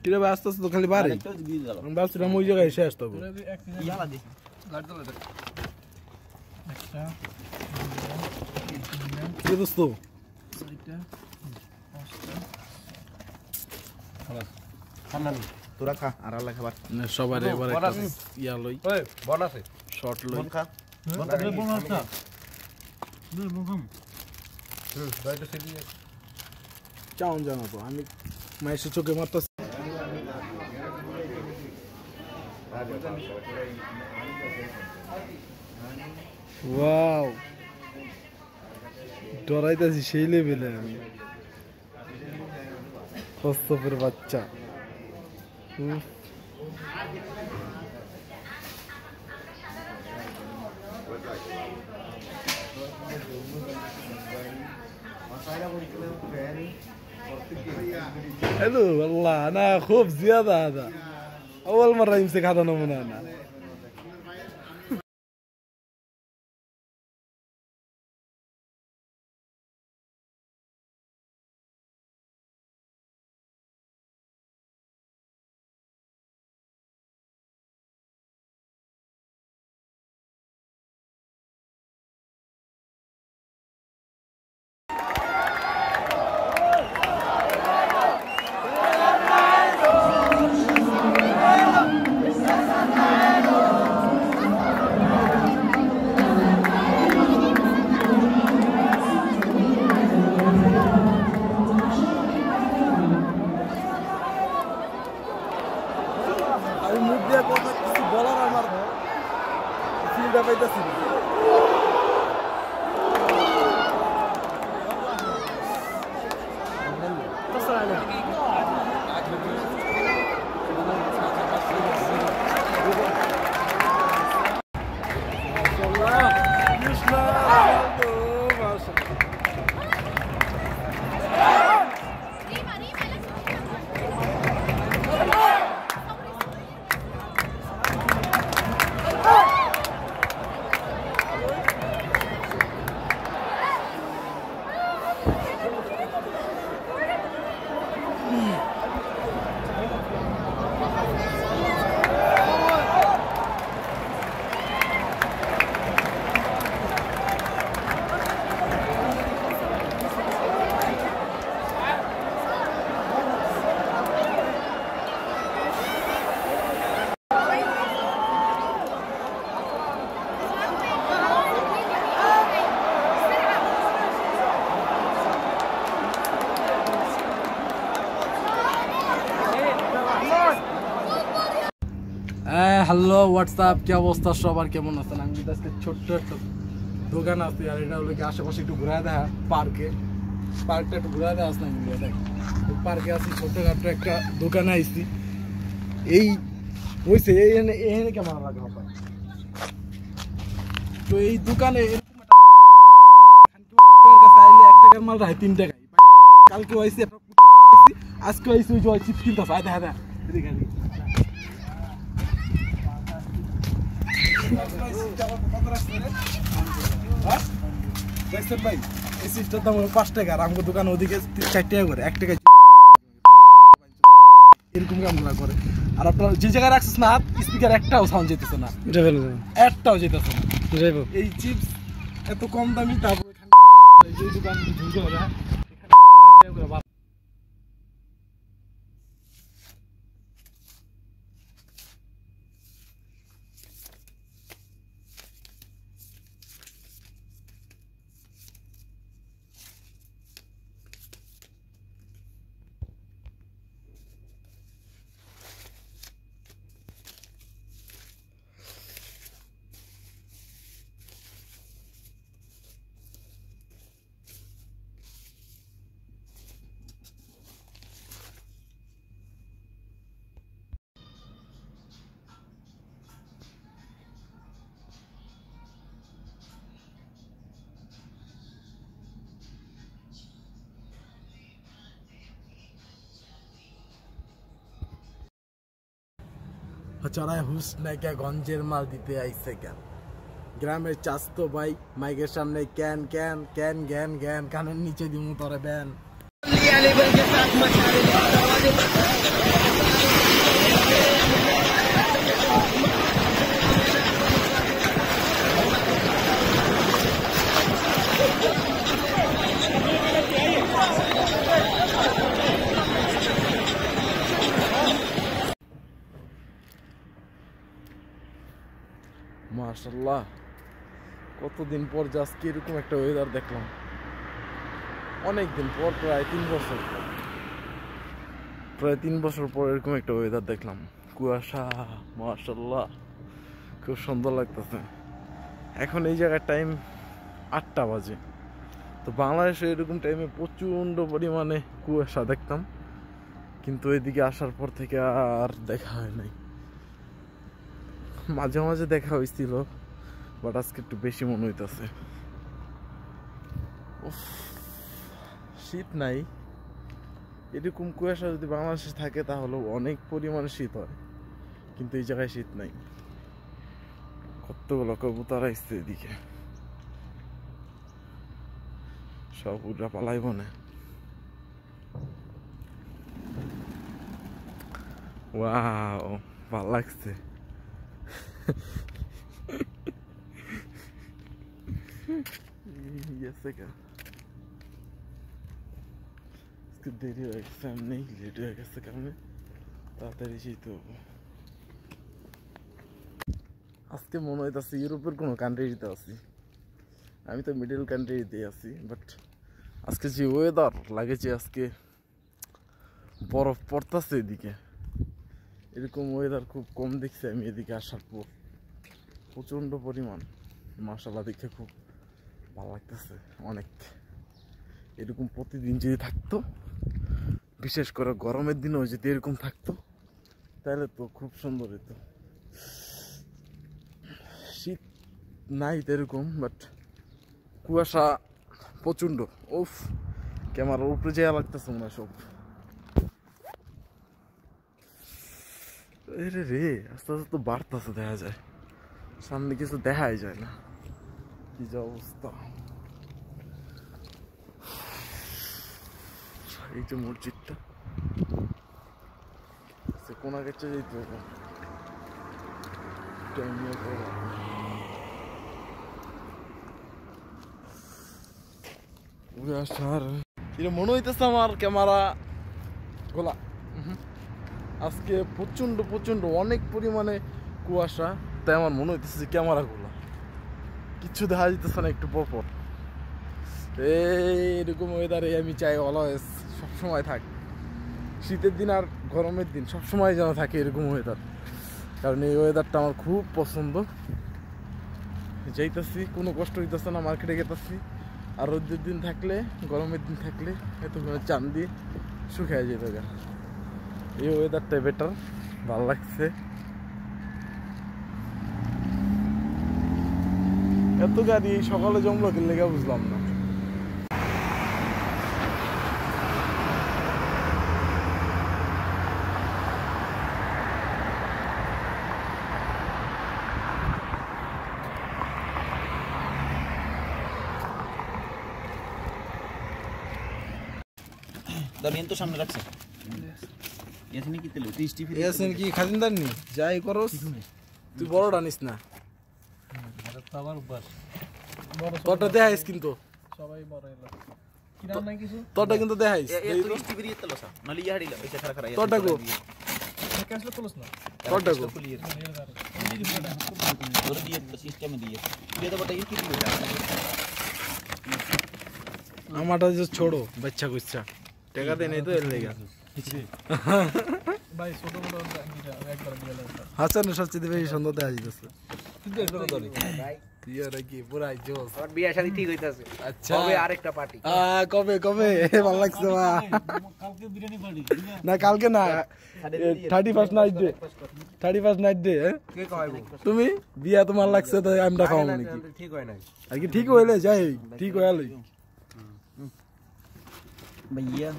কিরে ভাই আস্তে আস্তে তো খালি বাড়ি আমি ভাবছিলাম ওই জায়গায় এসে আসতে হবে দোস্ত তোরা খা আর আল্লাহ খাবার সবার এবার ইয়া লই বন আছে শর্ট লই খা চাউন জানো তো আমি মায়ের চোখে মারতেছি ওয়াও ডরাইতেছি সেই লেভেলে আমি কস্তপের বাচ্চা حلو والله انا خوف زياده هذا اول مره يمسك هذا نمونه انا আমি মুখ দিয়ে কথা কিছু বলার আমার ফিলটা পাইতেছি না হ্যালো হোয়াটসঅ্যাপ কি অবস্থা সবার কেমন আছেন আমি আজকে ছোট্ট একটা দোকান আছে আর এটা হলো কি আশেপাশে একটু ঘুরে দেখা পার্কটা একটু ঘুরে দেখা আসলাম দেখ পার্কে আছি ছোট্টখাটো একটা দোকানে আইছি এই হয়েছে এখানে কেমন লাগে হবে তো এই দোকানে এক টাকার মাল রায় 3 টাকায় কালকে আইছি আজকে আইছি ওই জয় চিপস কিনতে হয় দেখা দেখা দেখছেন ভাই এই সিস্টেম দাম 5 টাকা আর আমাদের দোকান ওদিকে 4 টাকা করে 1 টাকা এরকম কামগুলা করে আর আপনার যে জায়গায় রাখছিস না স্পিকার একটাও সাউন্ড যেতেছে না একটাও যেতেছে না এই চিপস এত কম দামি তারপরে এই দোকান ঝুঁকে হবে চড়াই হুস নাইকা গঞ্জের মাল দিতে আইছে কেন গ্রামের চাস্তো ভাই মাইকের সামনে ক্যান ক্যান ক্যান জ্ঞান জ্ঞান কানের নিচে দিমু তোরে ব্যান মাশাআল্লাহ, কতদিন পর জাস্ট এরকম একটা ওয়েদার দেখলাম। অনেকদিন পর, প্রায় 3 বছর পর এরকম একটা ওয়েদার দেখলাম। কুয়াশা, মাশাআল্লাহ, খুব সুন্দর লাগতেছে। এখন এই জায়গার টাইম 8টা বাজে। তো বাংলাদেশে এরকম টাইমে প্রচণ্ড পরিমাণে কুয়াশা দেখতাম, কিন্তু এদিকে আসার পর থেকে আর দেখা হয় নাই। মাঝে মাঝে দেখা হয়েছিল, বাট আজকে একটু বেশি মনে হইতেছে। শীত নাই, এরকম কুয়াশা যদি বাংলাদেশে থাকে তাহলে অনেক পরিমাণে শীত হয়, কিন্তু এই জায়গায় শীত নাই। কতগুলো কবুতর আসছে এদিকে, সব উড়া পালাইব না। ওয়াও, ভাল লাগছে। দেরি হয়ে গেছে, এমনি লেট হয়ে গেছে কারণে তাড়াতাড়ি যেতে হবে। আজকে মনে হইতেছে ইউরোপের কোনো কান্ট্রিতে আছি, আমি তো মিডল কান্ট্রিতে আছি। বাট আজকে যে ওয়েদার লাগেছে, আজকে বরফ পড়তেছে এদিকে। এরকম ওয়েদার খুব কম দেখছি আমি এদিকে আসার পর, প্রচণ্ড পরিমাণ। মাশাআল্লাহ, দেখে খুব ভালো লাগতেছে অনেক। এরকম প্রতিদিন যদি থাকতো, বিশেষ করে গরমের দিনেও যদি এরকম থাকতো, তাহলে তো খুব সুন্দর হতো। শীত নাই তো এরকম, বাট কুয়াশা প্রচণ্ড। ওফ, ক্যামেরার উপরে যাওয়া লাগতেছে মনে হয় সব। রে রে, আস্তে আস্তে তো বাড়তেছে, দেখা যায় সামনে কিছু দেখাই যায় না, কি যে অবস্থা। এই যে মসজিদটা, কোন কাছে যেতে হবে, মনে হইতেছে আমার ক্যামেরা গোলা। আজকে প্রচন্ড প্রচন্ড অনেক পরিমাণে কুয়াশা, তাই আমার মনে হইতেছে যে ক্যামেরা গোলা, কিচ্ছু দেখা যেতেছে না একটু পরপর। এইরকম ওয়েদারে আমি চাই অলওয়েজ সবসময় থাক, শীতের দিন আর গরমের দিন সবসময় যেন থাকে এরকম ওয়েদার, কারণ এই ওয়েদারটা আমার খুব পছন্দ। যাইতেছি, কোনো কষ্ট হইতেছে না, মার্কেটে গেতেছি। আর রোদের দিন থাকলে, গরমের দিন থাকলে এত চান দিয়ে শুকিয়ে যেত। এই ওয়েদারটাই বেটার, ভালো লাগছে। এত গাড়ি এই সকালে জমলো কি লেগে বুঝলাম না। দাঁড়িয়ে তো সামনে রাখছে। ইয়াসিন কি তেল টিস্টি ফিরে ইয়াসিন কি খাজিনদার নি যাই করস, তুই বড়টা নিস না। এটা তো আবার উপর তোরটা দেখাইস, কিন্তু সবাই বড় এলো কি নাম নাই কিছু, তোরটা কিন্তু দেখাইস। এ তো টিস্টি ফিরে তেল সা নলি ইয়া হাড়িলা ওইটা খারা খারা তোরটা গো, থেকে আসলে তুলস না তোরটা গো। ধরে দিয়ে তো সিস্টেমে দিয়ে দিয়ে তো বটা কি দিবে। আমারটা যে ছোড়ো বাচ্চা কুচ্চা টাকা দেয় নাই তো এর লেগে। ভাই ছোট বড় একবার দিয়ে লাগে হাসানের সবচেয়ে বেশি সুন্দর দেখা যাইতেছে। কিন্তু একবার ধরে ভাই ইয়ারে কি পুরাই জোস। আমার বিয়ে শাদী ঠিক হইতাছে, আচ্ছা কবে আরেকটা পার্টি? কবে কবে ভালো লাগছে বা। কালকে বিরিয়ানি পার্টি না কালকে না, 31st night day, 31st night day. কে কইব? তুমি বিয়া তোমার লাগছে তো আমরা খাওয়াবো নাকি? ঠিক হয় নাই আর কি ঠিক হইলে যাই, ঠিক হইলে ভাইয়া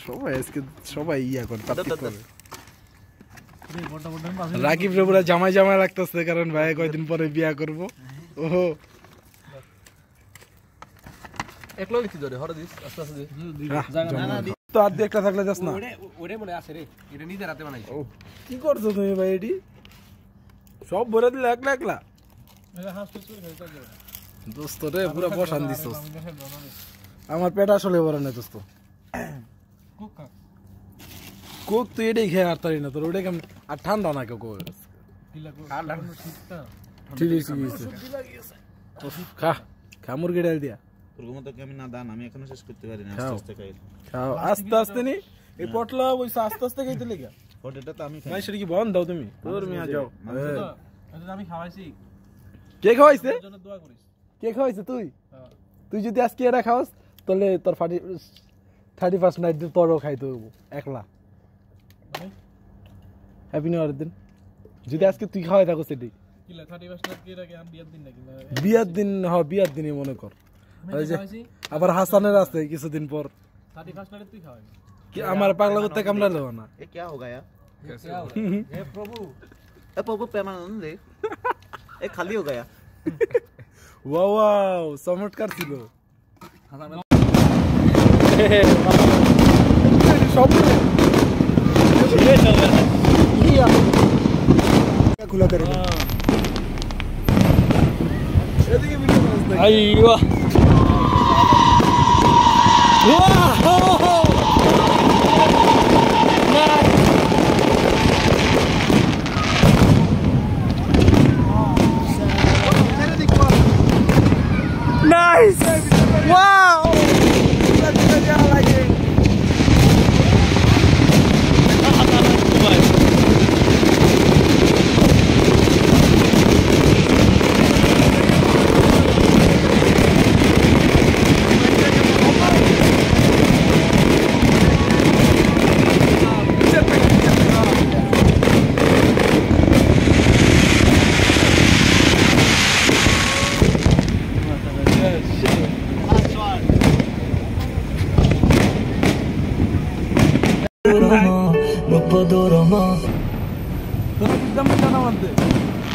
সবাই আজকে সবাই ইয়া করে পার্টি করে। বড় বড় মাছ রাকিব রে পুরা জামাই জামাই লাগতেছে, কারণ ভাই কয়দিন পরে বিয়া করব। ওহো একলো লিখি ধরে হরে দিস আস্তে আস্তে জায়গা না তো আর একটা থাকলে যাস না ওরে মনে আছে রে এটা নিজের হাতে বানাইছে কি করছো তুমি ভাই এটি সব ভরে দিলে একলা একলা দোস্ত রে পুরো বসান দিছস আমার পেট আসলে ভরে না দোস্ত কোক তুই এটাই খেয়ে আর তারি না তোর ওটা কেমন আর ঠান্ডা না কেউ ঠিক আছে খা খা মুরগি ডাল দিয়া তোর মতো আমি না দান আমি এখনো শেষ করতে পারি না খাও। আস্তে আস্তে খাই খাও আস্তে আস্তে নি এই পটলা ওই আস্তে আস্তে খাইতে লেগে ফটোটা তো আমি খাই ভাই সেটা কি বন্ধ দাও তুমি তোর মিয়া যাও আমি খাওয়াইছি কে খাওয়াইছে জন্য দোয়া করিস কে খাওয়াইছে তুই তুই যদি আজকে এটা খাওয়াস তাহলে তোর 31st নাইট তোরও খাইতে হইব একলা হ্যাপি নিউ ইয়ার দিন যদি আজকে তুই খাওয়াই থাকো সেটি কিলা 31 টাকা কি রাখে আমি বিয়ার দিন নাকি বিয়ার দিন বিয়ার দিনই মনে কর ওই যে আবার হাসানের আছে কিছুদিন পর 31 টাকা তুই খাওয়াবি কি আমার পাগলা করতে কামড়া দেবো না ये क्या हो गया হে প্রভু ए पप्पू पैमाना दे ए खाली हो गया ওয়াও ওয়াও চমৎকার ছিল সব খোলা করে এদিকে ভিডিও করছ না আইয়ো Nice! Wow!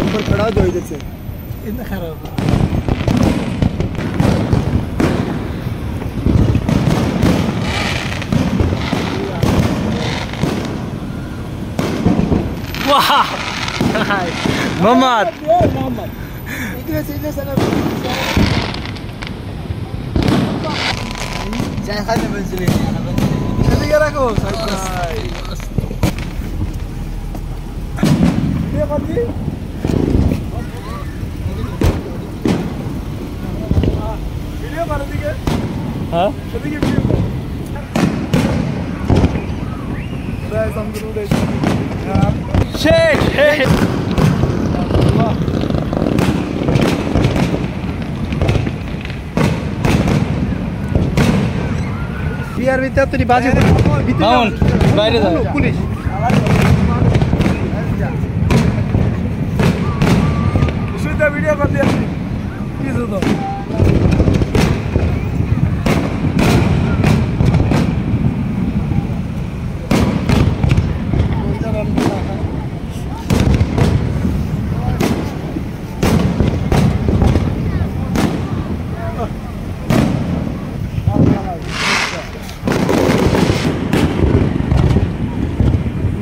ऊपर खड़ा दो इधर से इतना खराब वाह मोहम्मद इधर से चाय खाने बन चले चले गया रखो ये बंदी वीडियो बना दी क्या हाँ वीडियो समझो दे शेख বিয়ার ভিতরে তুই বাজে বাইরে যাও পুলিশ সুদা ভিডিও কর দিয়া কি সুদা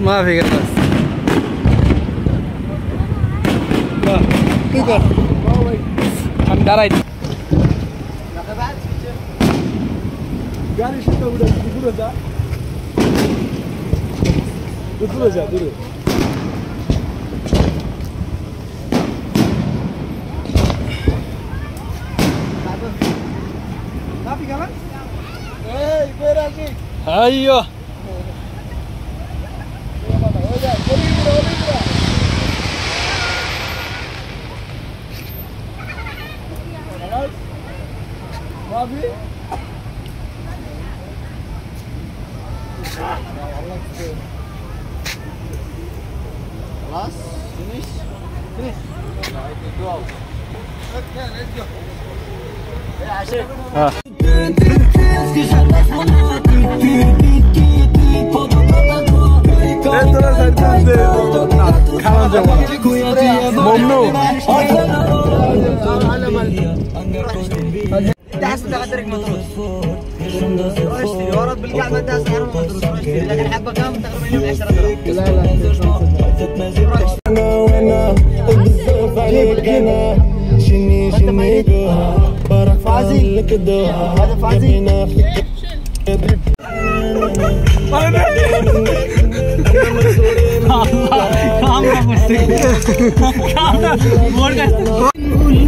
माफी कर बस ठीक है हम डराई गाड़ी से तो दूर जा दूर माफी कर ए कोई राजी अयो Last, finish. Go. Okay, let's go. ورد بالكعبة ده سعر المدرس لكن حبة كام تقريبا يوم 10 درهم لا لا بزاف عليك انا شني برك فازي هذا فازي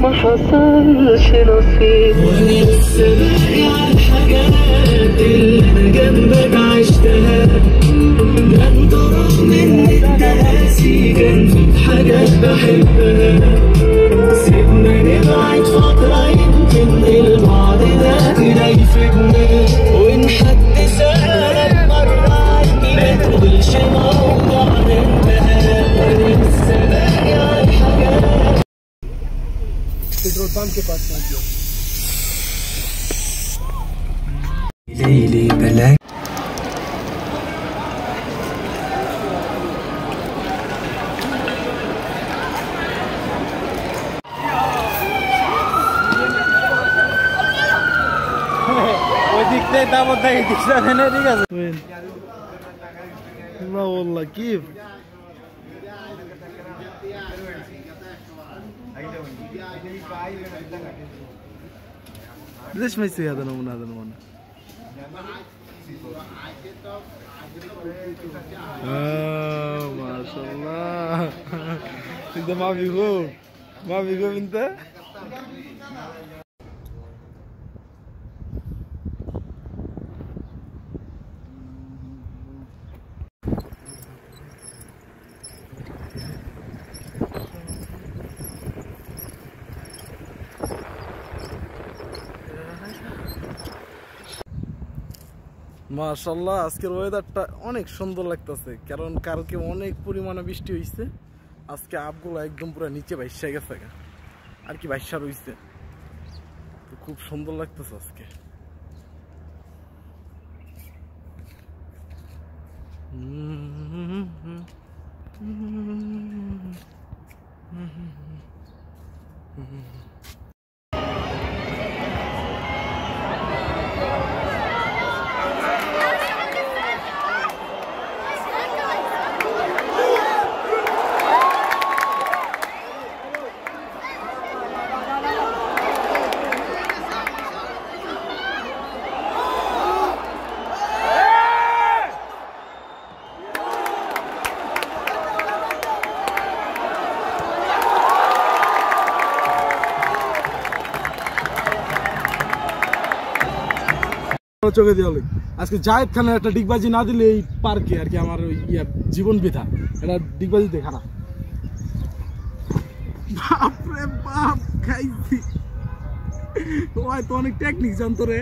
ما حصلش نصيب ولسه باقي على الحاجات اللي انا جنبك عشتها ده انت رغم ان انت قاسي كان فيك حاجات بحبها سيبنا نبعد فترة يمكن البعد ده كده يفيدنا وان حد سألك مرة عني ما تقولش الموضوع ده انتهى ولسه باقي على الحاجات petrol pump के पास पहुंच गया ليلي بلاك ওই দিক থেকে তারপর দেখি দিকটা নেই ঠিক আছে وين لا والله كيف ليش ما يصير هذا نمونه ما شاء الله انت ما في خوف انت মাশাআল্লাহ আজকের ওয়েদারটা অনেক সুন্দর লাগতেছে কারণ কালকে অনেক পরিমাণে বৃষ্টি হইছে আজকে আপগুলো একদম পুরো নিচে ভাইসা গেছে আর কি ভাইসা রইছে তো খুব সুন্দর লাগতেছে আজকে চোখে দিয়ে আজকে জায়েদ খানের একটা ডিগবাজি না দিলে এই পার্কে আর কি আমার জীবন বৃথা এটা ডিগবাজি দেখা না বাপরে বাপ খাইছি ওই তো অনেক টেকনিক জানতো রে